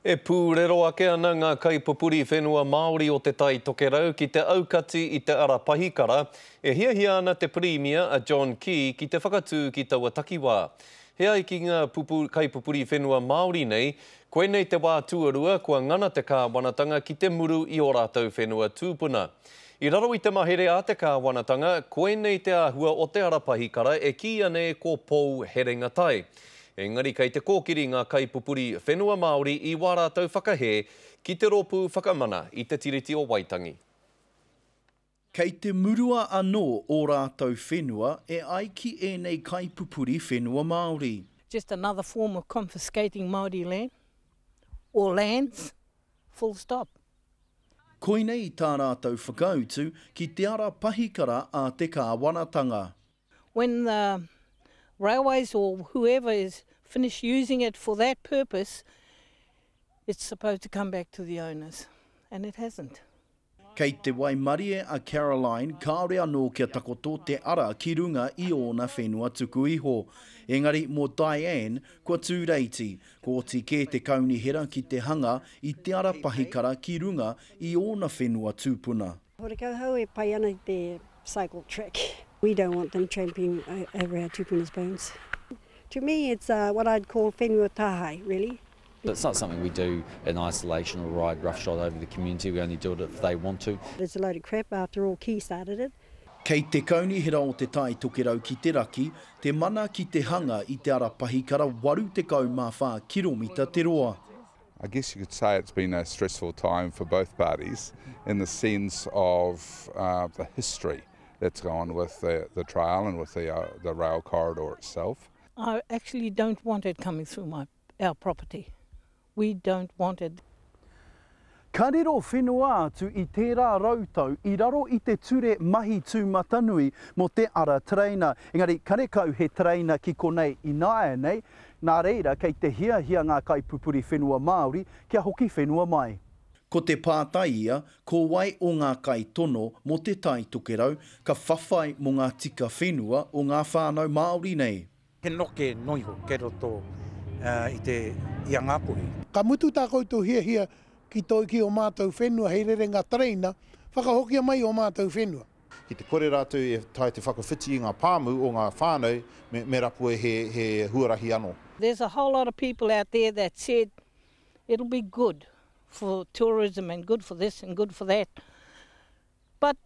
E pūrero ake ana ngā kaipupuri whenua Māori o te tai tokerau ki te aukati i te ara pahikara, e hiahia ana te Premier a John Key ki te whakatū ki taua takiwā. Hea i ki ngā kaipupuri whenua Māori nei, koe nei te wā tuarua kua ngana te kāwanatanga ki te muru i o rātou whenua tūpuna. I raro i te mahere a te kāwanatanga, koe nei te āhua o te ara pahikara e ki ane ko Pou Herengatai. Engari kei te kōkiri ngā kaipupuri whenua Māori i wā rātou whakahē ki te rōpū whakamana i te tiriti o Waitangi. Kei te murua anō o rātou whenua e aiki e nei kaipupuri whenua Māori. Just another form of confiscating Māori land or lands, full stop. Koine i tā rātou whakautu ki te ara pahikara a te kāwanatanga. When the railways or whoever is finished using it for that purpose, it's supposed to come back to the owners, and it hasn't. Kei te Waimarie a Caroline, kāore anō kia takoto te ara ki runga i ōna whenua tuku iho. Engari, mō Diane, kua tūreiti, ko tike te kaunihera ki te hanga i te ara pahikara ki runga i ōna whenua tūpuna. Horikau hau e pai ana i te cycle track. We don't want them tramping over our tupuna's bones. To me, it's what I'd call whenua tahai, really. It's not something we do in isolation or ride roughshod over the community. We only do it if they want to. It's a load of crap. After all, Key started it. Kei te kaunihera o te tai tokerau ki te raki, te mana ki te hanga i te ara pahikara 84 kiromita te roa. I guess you could say it's been a stressful time for both parties in the sense of the history that's gone with the trail and with the rail corridor itself. I actually don't want it coming through our property. We don't want it. Ka rero whenua atu i tērā rautau i raro i te ture mahi tūmatanui mo te ara treina. Engari, karekau he treina ki konei i nae nei, nā reira kei te hiahia ngā kaipupuri whenua Māori kia hoki whenua mai. Ko te pātai ia, ko wai o ngā kai tono mo te tai tokerau, ka whawhai mo ngā tika whenua o ngā whānau Māori nei. He noke noiho ke roto i te iangapuri. Ka mutu tā koutou hia ki toi ki o mātou whenua hei rerenga treina, whakahokia mai o mātou whenua. Ki te kore rātou e tai te whakawhiti i ngā pāmu o ngā whānau me rapue he huarahi anō. There's a whole lot of people out there that said it'll be good for tourism and good for this and good for that. But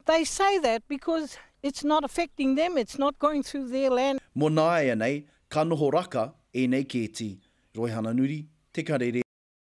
they say that because it's not affecting them, it's not going through their land. Mo nāia nei, ka noho raka e nei kēti. Roihana Nuri, Te Karere.